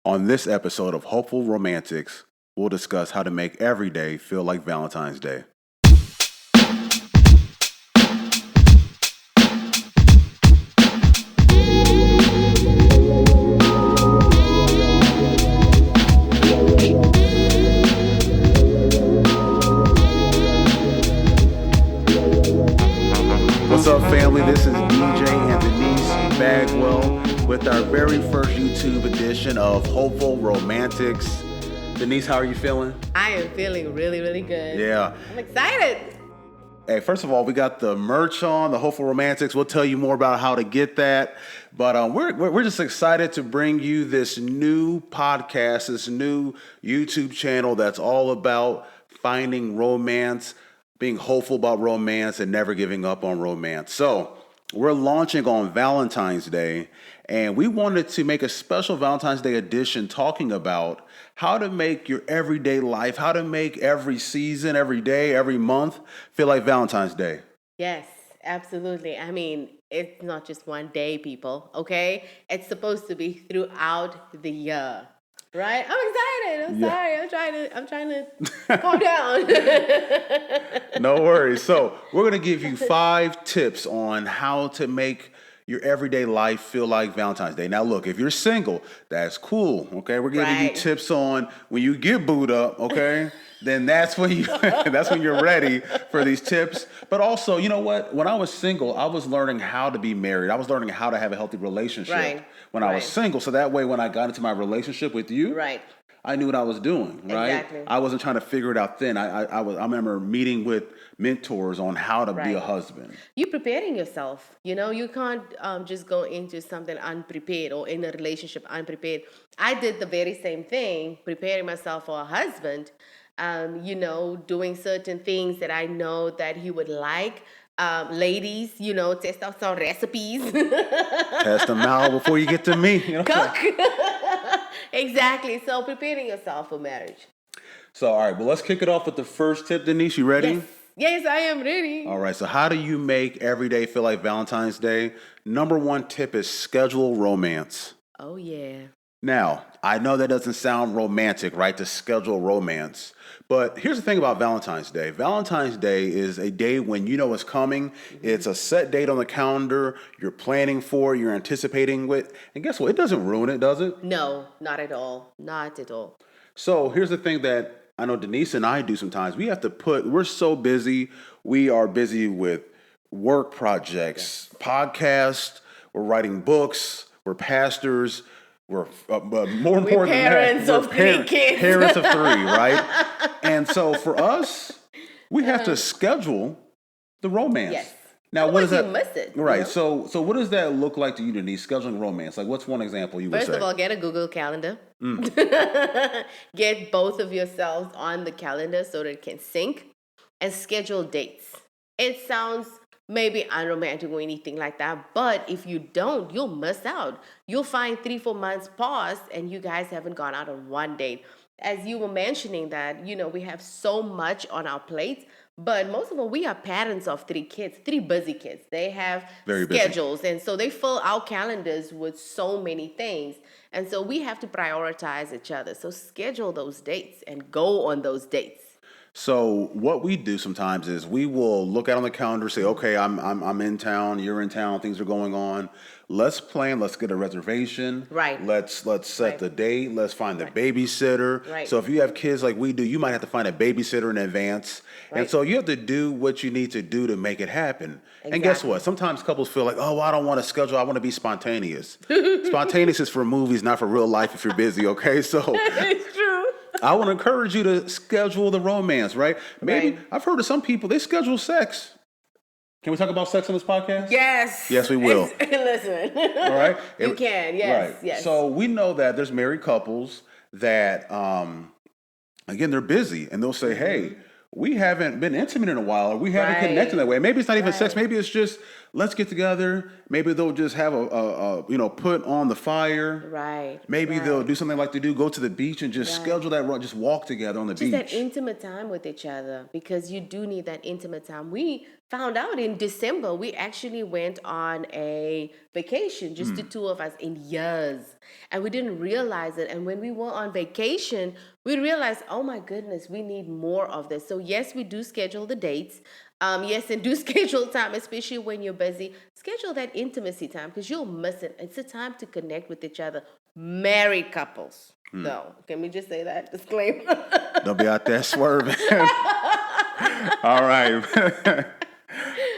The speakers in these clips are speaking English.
On this episode of Hopeful Romantics, we'll discuss how to make every day feel like Valentine's Day. What's up, family? This is DJ and Denice Bagwell with our very first YouTube edition of Hopeful Romantics. Denice, how are you feeling? I am feeling really, really good. Yeah. I'm excited. Hey, first of all, we got the merch on, the Hopeful Romantics. We'll tell you more about how to get that. But we're just excited to bring you this new podcast, this new YouTube channel that's all about finding romance, being hopeful about romance, and never giving up on romance. So we're launching on Valentine's Day, and we wanted to make a special Valentine's Day edition talking about how to make your everyday life, how to make every season, every day, every month feel like Valentine's Day. Yes, absolutely. I mean, it's not just one day, people, okay? It's supposed to be throughout the year. Right? I'm excited. Sorry. I'm trying to calm down. No worries. So we're going to give you 5 tips on how to make your everyday life feel like Valentine's Day. Now, look, if you're single, that's cool. Okay, we're giving you tips on when you get booed up. Okay, then that's when you're ready for these tips. But also, you know what? When I was single, I was learning how to be married. I was learning how to have a healthy relationship when I was single. So that way, when I got into my relationship with you, I knew what I was doing. Right? Exactly. I wasn't trying to figure it out then. I remember meeting with mentors on how to be a husband. You're preparing yourself. You know, you can't just go into something unprepared or in a relationship unprepared. I did the very same thing, preparing myself for a husband, doing certain things that I know that he would like. Ladies, test out some recipes. Test them out before you get to me. Cook. Exactly. So preparing yourself for marriage. So, all right, well, let's kick it off with the first tip, Denice. You ready? Yes, I am ready. All right, so how do you make every day feel like Valentine's Day? Number 1 tip is schedule romance. Oh, yeah. Now, I know that doesn't sound romantic, right, to schedule romance. But here's the thing about Valentine's Day. Valentine's Day is a day when you know it's coming. Mm-hmm. It's a set date on the calendar. You're planning for it. You're anticipating it. And guess what? It doesn't ruin it, does it? No, not at all. Not at all. So here's the thing that I know Denice and I do sometimes. We're so busy. We are busy with work projects, podcasts. We're writing books. We're pastors. We're more important than that. Parents of 3 kids. Parents of 3, right? And so for us, we have to schedule the romance. Yes. Now, what does that? You miss it, right. So what does that look like to you, Denise? Scheduling romance. Like, what's one example you would say? First of all, get a Google Calendar. Get both of yourselves on the calendar so that it can sync, and schedule dates. It sounds maybe unromantic or anything like that, but if you don't, you'll miss out. You'll find 3-4 months passed and you guys haven't gone out on one date. As you were mentioning that, we have so much on our plates, but most of all, we are parents of 3 kids, 3 busy kids. They have schedules, and so they fill our calendars with so many things. And so we have to prioritize each other. So schedule those dates and go on those dates. So what we do sometimes is we will look out on the calendar, say, okay, I'm in town, you're in town, things are going on. Let's plan. Let's get a reservation. Right. Let's set the date. Let's find the babysitter. Right. So if you have kids like we do, you might have to find a babysitter in advance. Right. And so you have to do what you need to do to make it happen. Exactly. And guess what? Sometimes couples feel like, oh, I don't want to schedule. I want to be spontaneous. Spontaneous is for movies, not for real life if you're busy, okay? So it's true. I want to encourage you to schedule the romance, right? Maybe I've heard of some people, they schedule sex. Can we talk about sex on this podcast? Yes. Yes, we will. Listen. All right? You can, yes. Right. Yes. So we know that there's married couples that, again, they're busy. And they'll say, hey, we haven't been intimate in a while, or we haven't connected that way. Maybe it's not even sex. Maybe it's just let's get together. Maybe they'll just have put on the fire. Right. Maybe they'll Right. do something like to do, go to the beach and just Right. schedule that run, just walk together on the Just that beach. intimate time with each other, because you do need that intimate time. We found out in December, we actually went on a vacation, just the two of us in years. And we didn't realize it. And when we were on vacation, we realized, oh my goodness, we need more of this. So yes, we do schedule the dates. Yes, and do schedule time, especially when you're busy. Schedule that intimacy time because you'll miss it. It's a time to connect with each other. Married couples. No, can we just say that disclaimer? Don't be out there swerving. All right.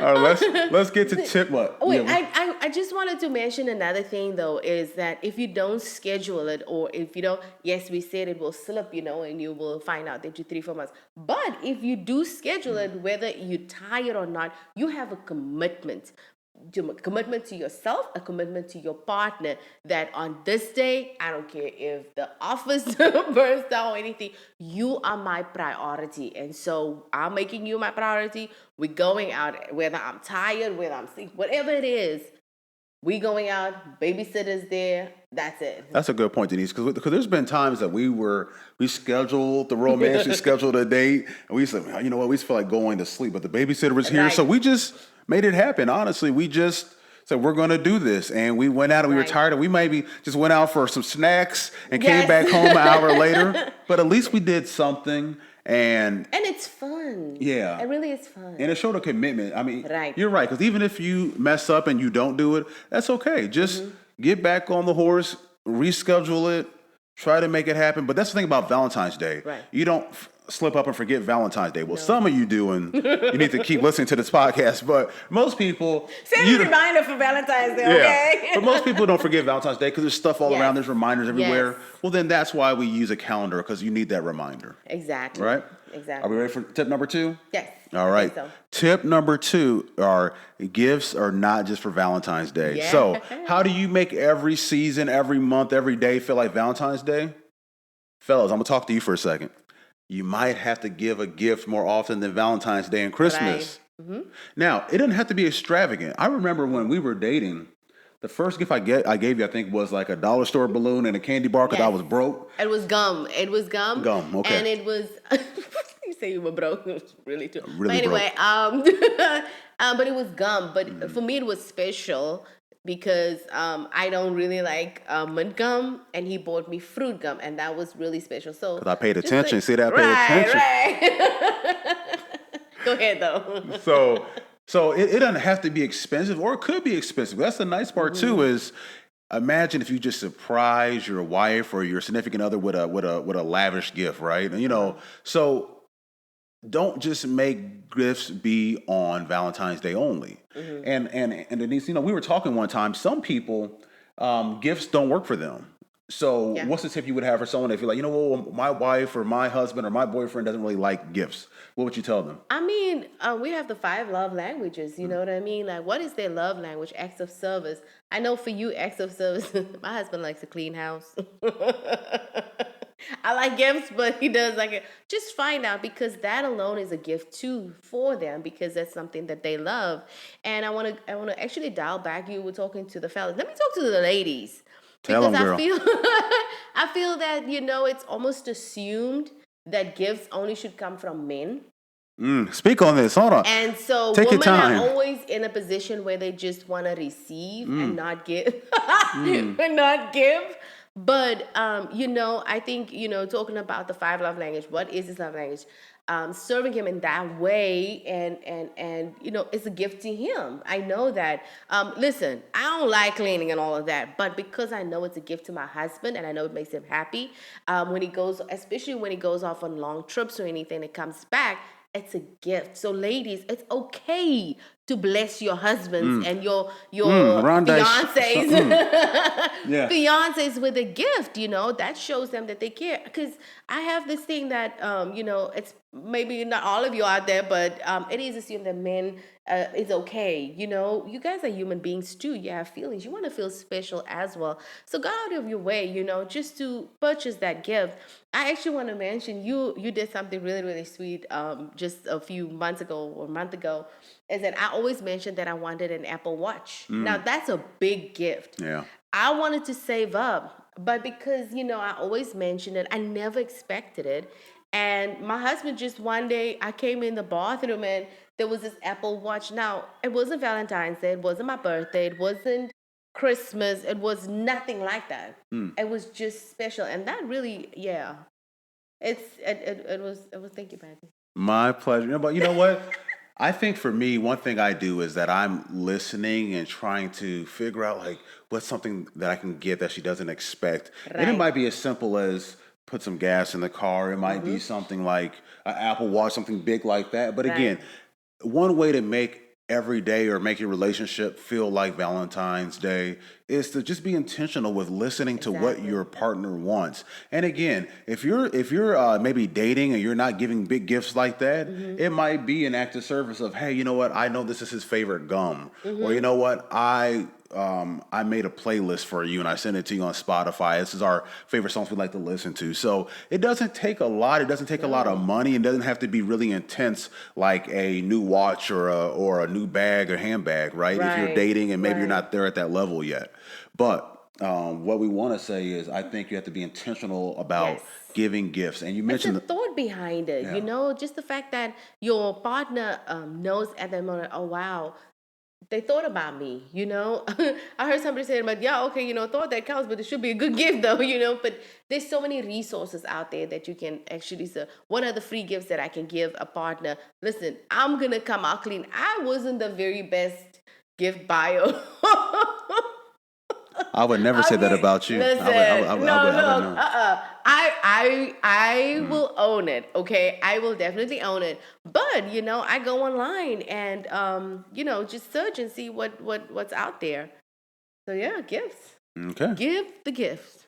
All right, let's get to tip what? Wait, Yeah, I just wanted to mention another thing though, is that if you don't schedule it, or if you don't, yes, we said it will slip, and you will find out that you're 3 4 months. But if you do schedule it, whether you're tired or not, you have a commitment. Commitment to yourself, a commitment to your partner, that on this day, I don't care if the office burns down or anything, you are my priority. And so I'm making you my priority. We're going out, whether I'm tired, whether I'm sick, whatever it is, we going out, babysitters there, that's it. that's a good point, Denise. Because there's been times that we scheduled the romance, we scheduled a date, and we said, you know what, we just feel like going to sleep, but the babysitter was here, Right. so we just made it happen. Honestly, we just said we're going to do this, and we went out and we were Right. tired, and we maybe just went out for some snacks and Yes. came back home an hour later. But at least we did something, and it's fun. Yeah. It really is fun. it showed a commitment. I mean, Right. you're right, because even if you mess up and you don't do it, that's okay. Just get back on the horse, reschedule it, try to make it happen. But that's the thing about Valentine's Day. Right. You don't slip up and forget Valentine's Day. Well, some of you do, and you need to keep listening to this podcast. But most people... Send you a don't- reminder for Valentine's Day, yeah. okay? But most people don't forget Valentine's Day because there's stuff all Yes. around. There's reminders everywhere. Yes. Well, then that's why we use a calendar, because you need that reminder. Exactly. Right? Exactly. Are we ready for tip number 2? Yes. All I right. think so. Tip number 2 are gifts are not just for Valentine's Day. Yeah. So, how do you make every season, every month, every day feel like Valentine's Day? Fellas, I'm going to talk to you for a second. You might have to give a gift more often than Valentine's Day and Christmas. Right. Now, it doesn't have to be extravagant. I remember when we were dating, the first gift I gave you, I think, was like a dollar store balloon and a candy bar because I Yes. was broke. It was gum. It was gum. Gum, okay. And it was. You say you were broke. It was really true. Really but anyway, but it was gum. But for me, it was special because I don't really like mint gum, and he bought me fruit gum, and that was really special. So Because I paid just attention. See that? I paid attention. Right. Go ahead, though. So it doesn't have to be expensive, or it could be expensive. That's the nice part too. Is imagine if you just surprise your wife or your significant other with a lavish gift, right? And so don't just make gifts be on Valentine's Day only. And Denise, we were talking one time. Some people gifts don't work for them. So Yeah. what's the tip you would have for someone if you're like, well, my wife or my husband or my boyfriend doesn't really like gifts? What would you tell them? I mean, we have the 5 love languages. You know what I mean? Like, what is their love language? Acts of service. I know for you, acts of service. My husband likes to clean house. I like gifts, but he does like it. Just find out, because that alone is a gift too for them, because that's something that they love. And I want to actually dial back. You were talking to the fellas. Let me talk to the ladies. Tell 'em, girl. I feel that it's almost assumed that gifts only should come from men. Speak on this. Hold on. And so Take your women are time. always in a position where they just want to receive and not give. And not give. But I think, talking about the 5 love language, what is his love language? Serving him in that way, and it's a gift to him. I know that. Listen, I don't like cleaning and all of that, but because I know it's a gift to my husband, and I know it makes him happy, especially when he goes off on long trips or anything, it comes back. It's a gift. So, ladies, it's okay to bless your husbands and your Rondé. fiancés, Yeah. fiancés with a gift. That shows them that they care. Because I have this thing that it's maybe not all of you out there, but it is assumed that men it's okay. You guys are human beings too. You have feelings. You want to feel special as well. So go out of your way, just to purchase that gift. I actually want to mention you did something really, really sweet just a few months ago or a month ago. is that I always mentioned that I wanted an Apple Watch. Now that's a big gift. Yeah. I wanted to save up, but because, I always mentioned it, I never expected it. And my husband just one day, I came in the bathroom and there was this Apple Watch. Now, it wasn't Valentine's Day, it wasn't my birthday, it wasn't Christmas, it was nothing like that. It was just special. And that really, yeah, it was, thank you, baby. My pleasure. But you know what? I think for me, one thing I do is that I'm listening and trying to figure out like what's something that I can get that she doesn't expect. And it Right. might be as simple as put some gas in the car. It might be something like an Apple Watch, something big like that. But Right. again, one way to make every day or make your relationship feel like Valentine's Day is to just be intentional with listening to what Exactly. your partner wants. And again, if you're maybe dating and you're not giving big gifts like that, it might be an act of service of, hey, you know what? I know this is his favorite gum, or you know what? I made a playlist for you and I sent it to you on Spotify. This is our favorite songs we like to listen to. So it doesn't take a lot. It doesn't take a lot of money. It doesn't have to be really intense like a new watch or a new bag or handbag, right? If you're Right. dating and maybe you're Right. not there at that level yet. But what we want to say is I think you have to be intentional about Yes. giving gifts. And you It's the mentioned, thought behind it, yeah. just the fact that your partner knows at that moment, oh, wow, they thought about me, I heard somebody saying, but yeah, okay, thought that counts, but it should be a good gift though, but there's so many resources out there that you can actually say, what are the free gifts that I can give a partner? Listen, I'm going to come out clean. I wasn't the very best gift buyer. I would never say that about you. Listen, no, I would look, know. I will own it. Okay, I will definitely own it. But I go online and just search and see what's out there. So yeah, gifts. Okay. Give the gifts.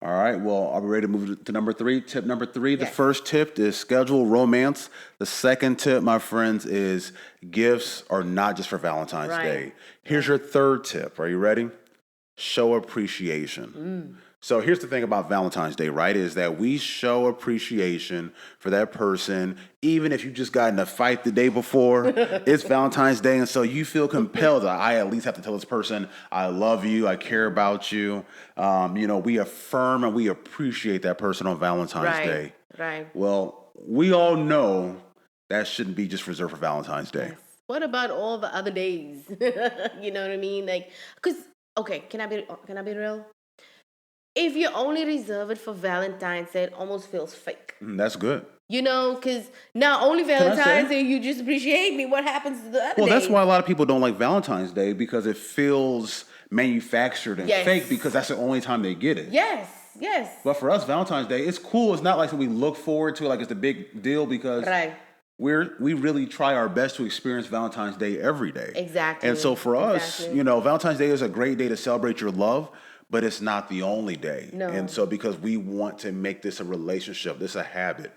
All right. Well, are we ready to move to number three? Tip number three. The Yes. first tip is schedule romance. The second tip, my friends, is gifts are not just for Valentine's Right. Day. Here's your third tip. Are you ready? Show appreciation. So here's the thing about Valentine's Day, right? Is that we show appreciation for that person, even if you just got in a fight the day before. It's Valentine's Day, and so you feel compelled. I at least have to tell this person, I love you, I care about you. We affirm and we appreciate that person on Valentine's Right. Day. Right. Well, we all know that shouldn't be just reserved for Valentine's Day. Yes. What about all the other days? You know what I mean? Like, cause okay, can I be real? If you only reserve it for Valentine's Day, it almost feels fake. That's good. Because not only I say? Valentine's Day, you just appreciate me. What happens to the other Well, that's days? why a lot of people don't like Valentine's Day because it feels manufactured and Yes. fake because that's the only time they get it. Yes, yes. But for us, Valentine's Day, it's cool. It's not like we look forward to it like it's a big deal because Right. we really try our best to experience Valentine's Day every day. Exactly. And so for us, Exactly. Valentine's Day is a great day to celebrate your love, but it's not the only day. No. And so because we want to make this a relationship, this a habit.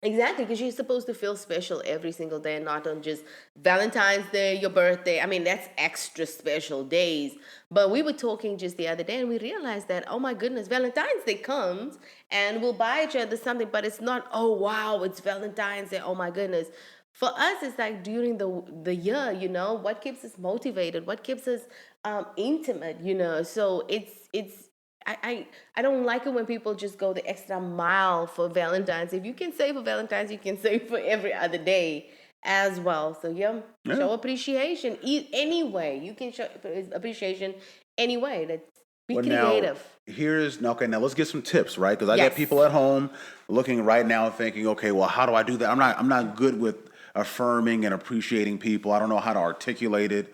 Exactly, because you're supposed to feel special every single day, and not on just Valentine's Day, your birthday. I mean, that's extra special days. But we were talking just the other day, and we realized that, oh my goodness, Valentine's Day comes, and we'll buy each other something, but it's not, oh wow, it's Valentine's Day, oh my goodness. For us, it's like during the year, what keeps us motivated, what keeps us intimate, So it's I don't like it when people just go the extra mile for Valentine's. If you can save for Valentine's, you can save for every other day as well. So yeah, Yeah. show appreciation anyway. You can show appreciation anyway. Be Well, creative. now let's get some tips, right? Because I Yes. got people at home looking right now thinking, okay, well, how do I do that? I'm not good with affirming and appreciating people. I don't know how to articulate it.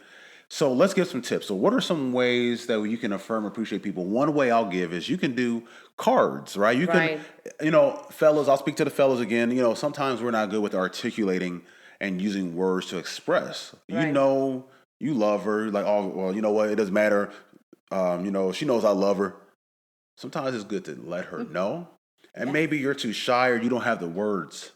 So let's get some tips. So what are some ways that you can affirm and appreciate people? One way I'll give is you can do cards, right? You Right. can, fellas, I'll speak to the fellas again. Sometimes we're not good with articulating and using words to express. Right. You love her. Like, oh, well, you know what? It doesn't matter. She knows I love her. Sometimes it's good to let her know. And Yes. maybe you're too shy or you don't have the words.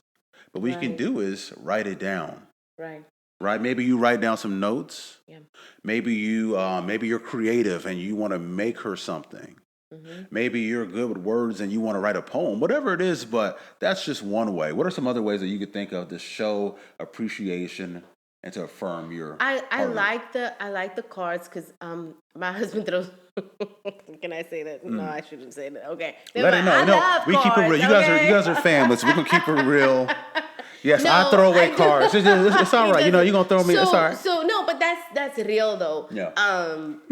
But what you can Right. do is write it down. Right. Right? Maybe you write down some notes. Yeah. Maybe you're creative and you want to make her something. Mm-hmm. Maybe you're good with words and you want to write a poem. Whatever it is, but that's just one way. What are some other ways that you could think of to show appreciation and to affirm your I partner. like the cards because my husband throws. Can I say that? No, I shouldn't say that. Okay, never Let it mind. know. I No, love we keep it real. cards. You Okay. guys are family, so we're gonna keep it real. Yes, I No, throw away I do. cards. It's all He right. You know, doesn't. you're gonna throw me. It's all right. So no, but that's real though. Yeah.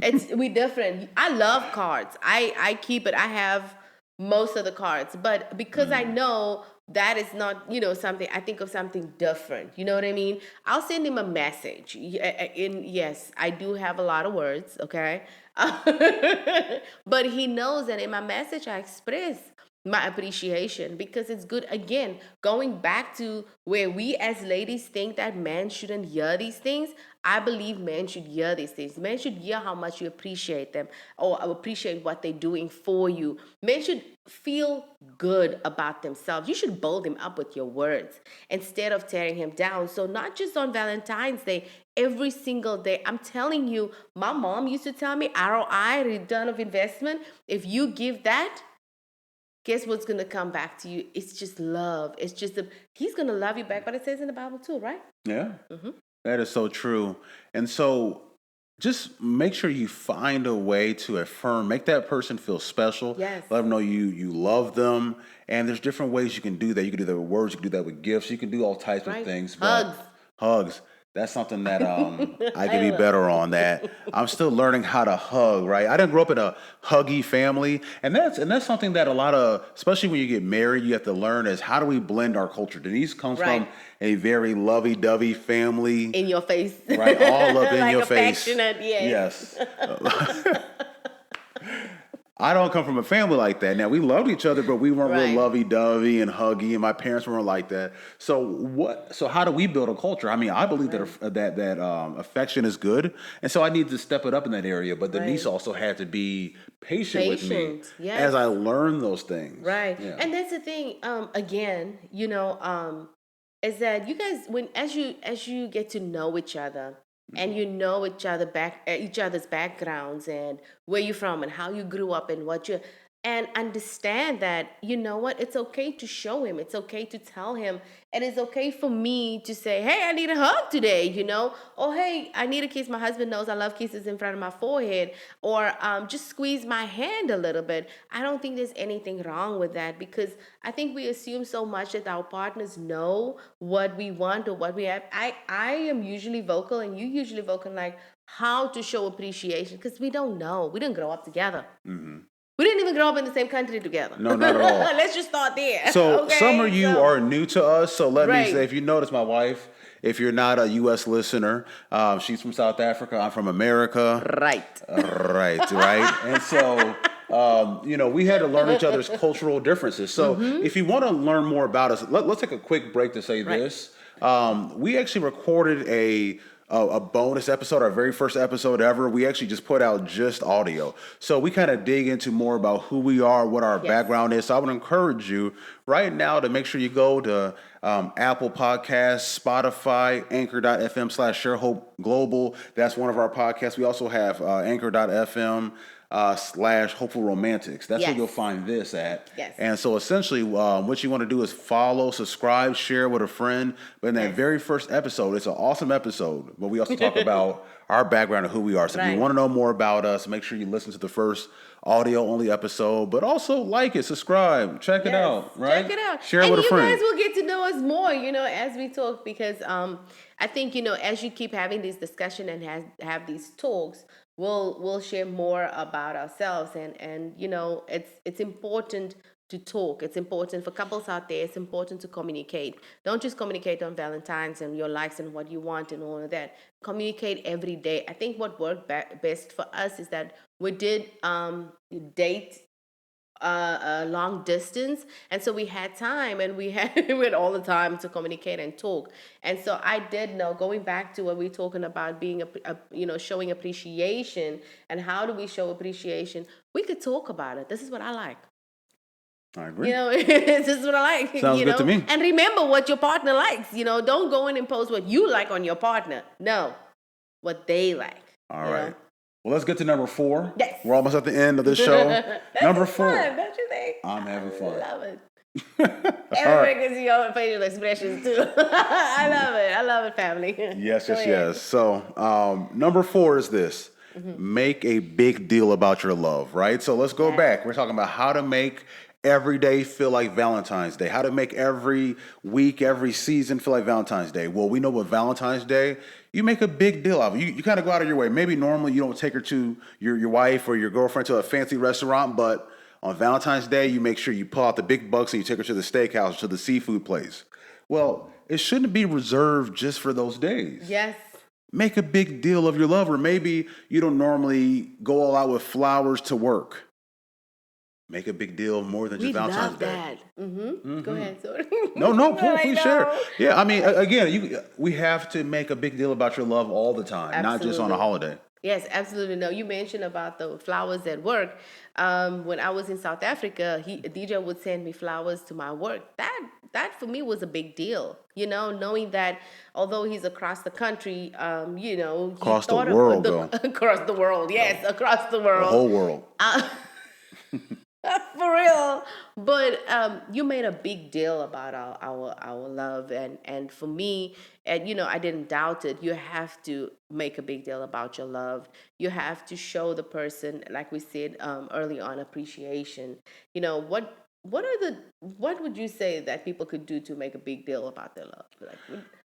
It's we different. I love cards. I keep it. I have most of the cards, but because I know that is not something, I think of something different. You know what I mean? I'll send him a message. Yes, I do have a lot of words. Okay, but he knows that in my message I express my appreciation because it's good. Again, going back to where we as ladies think that men shouldn't hear these things, I believe men should hear these things. Men should hear how much you appreciate them or appreciate what they're doing for you. Men should feel good about themselves. You should build him up with your words instead of tearing him down. So not just on Valentine's Day, every single day. I'm telling you, my mom used to tell me ROI, return of investment, if you give that, guess what's going to come back to you? It's just love. It's just he's going to love you back. But it says in the Bible too, right? Yeah. That is so true. And so just make sure you find a way to affirm, make that person feel special. Yes. Let them know you love them. And there's different ways you can do that. You can do that with words, you can do that with gifts, you can do all types of Right. things. Hugs. But hugs. That's something that I can be better on. That I'm still learning how to hug. Right, I didn't grow up in a huggy family, and that's something that a lot of, especially when you get married, you have to learn is how do we blend our culture. Denise comes from Right. a very lovey-dovey family, In your face. right? All up in Like your face. affectionate, yes. Yes. I don't come from a family like that. Now we loved each other, but we weren't real Right. lovey-dovey and huggy, and my parents weren't like that. So what? So how do we build a culture? I mean, I believe Right. that affection is good, and so I need to step it up in that area. But Denise Right. also had to be patient with me Patient. Yes. as I learn those things. Right. Yeah. And that's the thing, again, is that you guys, when as you get to know each other and you know each other's backgrounds and where you're from and how you grew up and what you and understand that, you know what, it's okay to show him, it's okay to tell him, and it's okay for me to say, hey, I need a hug today, or hey, I need a kiss. My husband knows I love kisses in front of my forehead, or just squeeze my hand a little bit. I don't think there's anything wrong with that, because I think we assume so much that our partners know what we want or what we have. I am usually vocal and you usually vocal, like how to show appreciation, because we don't know. We didn't grow up together. We didn't even grow up in the same country together. No, not at all. Let's just start there. So some of Okay, you so are new to us. So let me say, right, if you notice my wife, if you're not a U.S. listener, she's from South Africa. I'm from America. right, Right. And so, we had to learn each other's cultural differences. So if you want to learn more about us, let's take a quick break to say right. this. We actually recorded a bonus episode, our very first episode ever. We actually just put out just audio. So we kind of dig into more about who we are, what our Yes. background is. So I would encourage you right now to make sure you go to Apple Podcasts, Spotify, anchor.fm/ShareHope Global. That's one of our podcasts. We also have anchor.fm / Hopeful Romantics. That's where Yes. you'll find this at. Yes. And so essentially, what you want to do is follow, subscribe, share with a friend. But in that Yes. very first episode, it's an awesome episode, but we also talk about our background and who we are. So if you Right. want to know more about us, make sure you listen to the first audio-only episode, but also like it, subscribe, check it Yes. out, right? Check it out. Share it And with a you friend. guys will get to know us more, as we talk, because I think, as you keep having this discussion and have these talks, we'll share more about ourselves, and it's important to talk. It's important for couples out there. It's important to communicate. Don't just communicate on Valentine's and your likes and what you want and all of that. Communicate every day. I think what worked best for us is that we did date long distance, and so we had time, and we had all the time to communicate and talk. And so I did know, going back to what we're talking about, being showing appreciation, and how do we show appreciation, we could talk about it. This is what I like. I agree. This is what I like. Sounds good to me. And remember what your partner likes. Don't go in and impose what you like on your partner. No, what they like. All right. Well, let's get to number 4. Yes. We're almost at the end of the show. Number 4. Fun, don't you think? I'm having fun. I love it. All right. Everybody can see your facial expressions too. I love it. I love it, family. Yes, Go yes, ahead. yes. So, number 4 is this: make a big deal about your love, right? So, let's go Yes. back. We're talking about how to make every day feel like Valentine's Day, how to make every week, every season feel like Valentine's Day. Well, we know what Valentine's Day, you make a big deal of it. You kind of go out of your way. Maybe normally you don't take her to your wife or your girlfriend to a fancy restaurant, but on Valentine's Day, you make sure you pull out the big bucks and you take her to the steakhouse, to the seafood place. Well, it shouldn't be reserved just for those days. Yes. Make a big deal of your love, or maybe you don't normally go all out with flowers to work. Make a big deal more than We just Valentine's love Day. that. Go ahead. Sorry. No, no, I please share. know. Yeah, I mean, again, we have to make a big deal about your love all the time, not just on a Absolutely. holiday. Yes, absolutely. No, you mentioned about the flowers at work. When I was in South Africa, DJ would send me flowers to my work. That for me was a big deal. Knowing that although he's across the country, he Across the thought of world, the though, across the world. Yes, across the the world. whole world. For real. But you made a big deal about our love, and for me, and I didn't doubt it. You have to make a big deal about your love. You have to show the person, like we said early on, appreciation. What would you say that people could do to make a big deal about their love?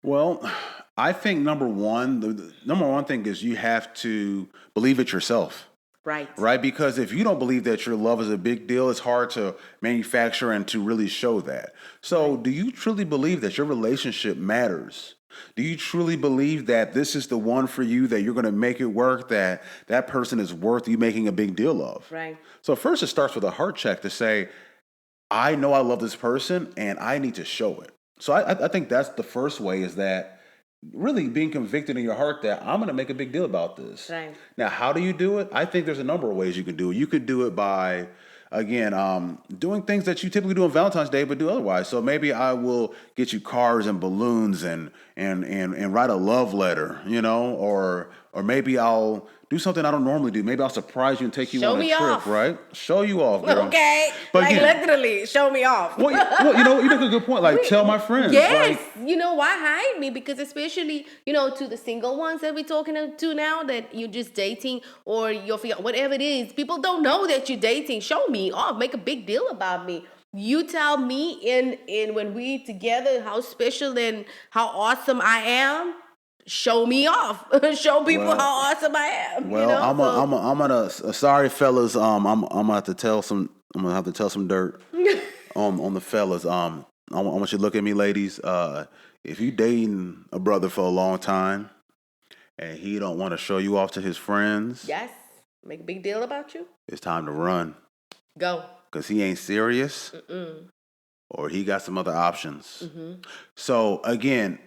Well, I think the number one thing is you have to believe it yourself. Right. Right? Because if you don't believe that your love is a big deal, it's hard to manufacture and to really show that. So, do you truly believe that your relationship matters? Do you truly believe that this is the one for you, that you're going to make it work, that that person is worth you making a big deal of? Right. So, first, it starts with a heart check to say, I know I love this person and I need to show it. So, I think that's the first way, is that really being convicted in your heart that I'm going to make a big deal about this. Right. Now, how do you do it? I think there's a number of ways you can do it. You could do it by, again, doing things that you typically do on Valentine's Day, but do otherwise. So maybe I will get you cards and balloons and write a love letter, or maybe I'll do something I don't normally do. Maybe I'll surprise you and take you Show on a me trip, off. right? Show you off, girl. Okay. But Like again, literally, show me off. well, you make a good point. Like, tell my friends. Yes, Like, why hide me? Because especially, to the single ones that we're talking to now, that you're just dating or your fiance, whatever it is, people don't know that you're dating. Show me off. Make a big deal about me. You tell me in when we together how special and how awesome I am. Show me off. Show people well, how awesome I am. Well, So I'm gonna. Sorry, fellas. I'm gonna have to tell some. I'm gonna have to tell some dirt on the fellas. I want you to look at me, ladies. If you dating a brother for a long time and he don't want to show you off to his friends, yes, make a big deal about you. it's time to run, Go. because he ain't serious, or he got some other options. So again,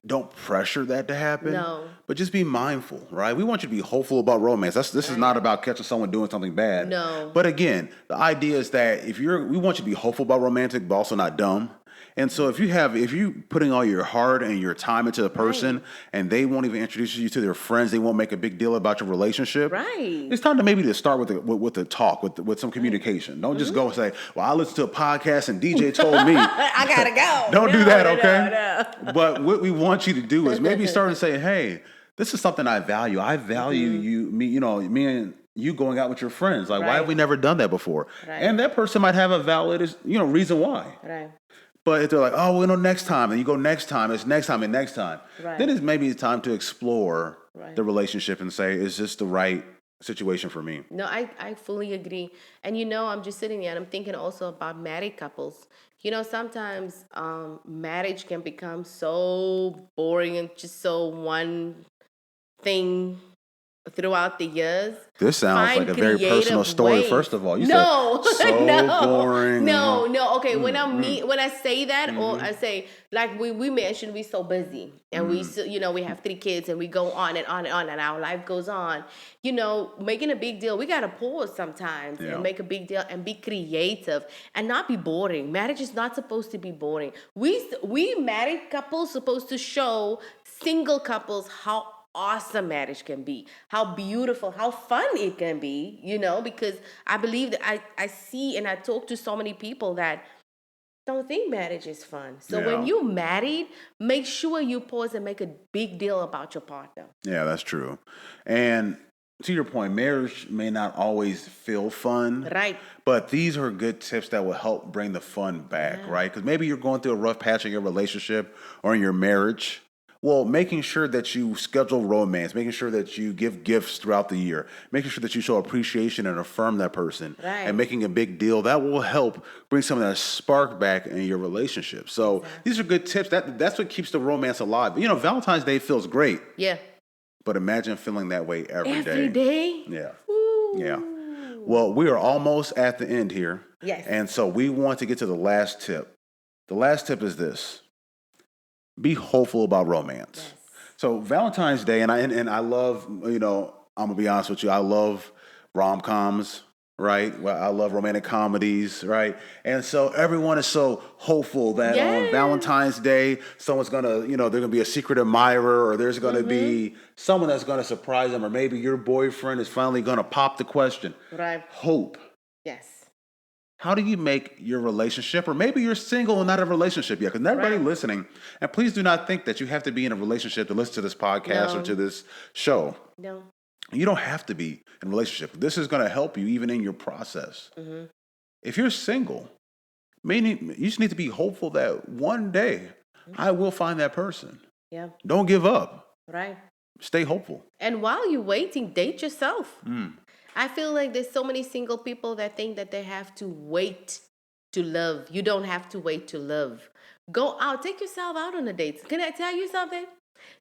don't pressure that to happen. No. But just be mindful, right? We want you to be hopeful about romance. This is not about catching someone doing something bad. No. But again, the idea is that we want you to be hopeful about romantic, but also not dumb. And so if you putting all your heart and your time into a person, and they won't even introduce you to their friends, they won't make a big deal about your relationship. Right. It's time to maybe start with the talk, with some communication. Don't just go and say, "Well, I listened to a podcast and DJ told me." I gotta go. Don't do that, okay? No. But what we want you to do is maybe start to say, "Hey, this is something I value. I value me and you going out with your friends. Like, why have we never done that before?" Right. And that person might have a valid, reason why. Right. But if they're like, "Oh, next time," and you go next time, it's next time and next time, Right. then it's maybe time to explore the relationship and say, "Is this the right situation for me?" No, I fully agree. And I'm just sitting there and I'm thinking also about married couples. Sometimes marriage can become so boring and just so one thing throughout the years. This sounds Find like a very personal creative story. ways. First of all, you No, said so no, boring. no. Okay, when I say that, or I say like we mentioned, we're so busy and we still, we have 3 kids and we go on and on and on and our life goes on. Making a big deal, we gotta pause sometimes and make a big deal and be creative and not be boring. Marriage is not supposed to be boring. We married couples supposed to show single couples how awesome marriage can be, how beautiful, how fun it can be, because I believe that I see and I talk to so many people that don't think marriage is fun. So Yeah. when you're married, make sure you pause and make a big deal about your partner. Yeah, that's true. And to your point, marriage may not always feel fun. Right. But these are good tips that will help bring the fun back, right? Because maybe you're going through a rough patch in your relationship or in your marriage. Well, making sure that you schedule romance, making sure that you give gifts throughout the year, making sure that you show appreciation and affirm that person, Right. and making a big deal, that will help bring some of that spark back in your relationship. So these are good tips. That's what keeps the romance alive. You know, Valentine's Day feels great, Yeah. but imagine feeling that way every day. Every day? Yeah. Ooh. Yeah. Well, we are almost at the end here. Yes. And so we want to get to the last tip. The last tip is this. Be hopeful about romance. Yes. So Valentine's Day, and I love, you know, I'm going to be honest with you, I love rom-coms, right? Well, I love romantic comedies, right? And so everyone is so hopeful that on Valentine's Day, someone's going to, you know, they're going to be a secret admirer, or there's going to be someone that's going to surprise them, or maybe your boyfriend is finally going to pop the question. Right. Hope. Yes. How do you make your relationship, or maybe you're single and not in a relationship yet? Because everybody listening, and please do not think that you have to be in a relationship to listen to this podcast or to this show. No. You don't have to be in a relationship. This is going to help you even in your process. Mm-hmm. If you're single, meaning you just need to be hopeful that one day I will find that person. Yeah. Don't give up. Right. Stay hopeful. And while you're waiting, date yourself. I feel like there's so many single people that think that they have to wait to love. You don't have to wait to love. Go out. Take yourself out on a date. Can I tell you something?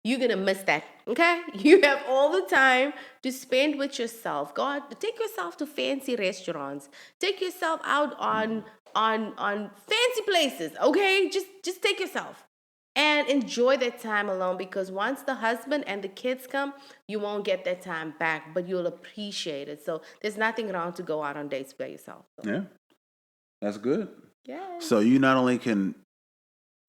You're going to miss that, okay? You have all the time to spend with yourself. Go out. Take yourself to fancy restaurants. Take yourself out on fancy places, okay? Just take yourself. And enjoy that time alone, because once the husband and the kids come, you won't get that time back, but you'll appreciate it. So there's nothing wrong to go out on dates by yourself. So. Yeah, that's good. Yeah. So you not only can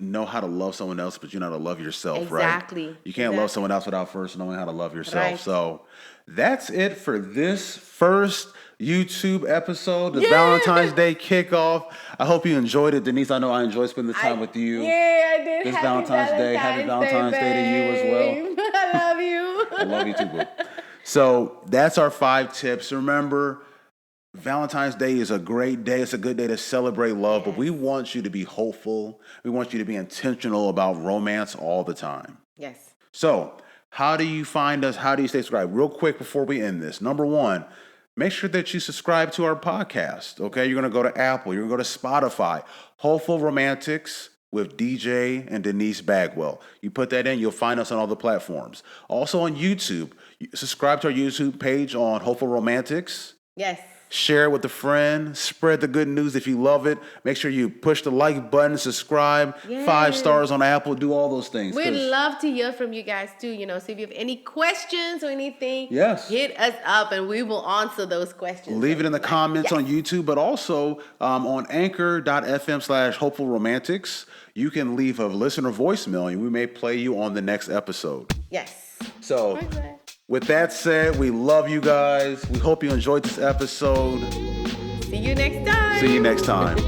know how to love someone else, but you know how to love yourself, right? Exactly. You can't love someone else without first knowing how to love yourself. Right. So that's it for this first YouTube episode, the Valentine's Day kickoff. I hope you enjoyed it, Denice. I know I enjoyed spending the time with you. Yeah, I did. This Happy Valentine's Day. Happy Valentine's Day to you as well. babe. I love you. I love you too, boo. So that's our 5 tips. Remember, Valentine's Day is a great day. It's a good day to celebrate love, but we want you to be hopeful. We want you to be intentional about romance all the time. Yes. So how do you find us? How do you stay subscribed? Real quick before we end this. Number 1, make sure that you subscribe to our podcast, okay? You're going to go to Apple. You're going to go to Spotify. Hopeful Romantics with DJ and Denice Bagwell. You put that in, you'll find us on all the platforms. Also on YouTube. Subscribe to our YouTube page on Hopeful Romantics. Yes. Share it with a friend. Spread the good news if you love it. Make sure you push the like button, subscribe, 5 stars on Apple, do all those things. We'd love to hear from you guys too, so if you have any questions or anything, hit us up and we will answer those questions. Leave it in the comments on YouTube, but also on anchor.fm/Hopeful Romantics. You can leave a listener voicemail and we may play you on the next episode. Yes. So with that said, we love you guys. We hope you enjoyed this episode. See you next time. See you next time.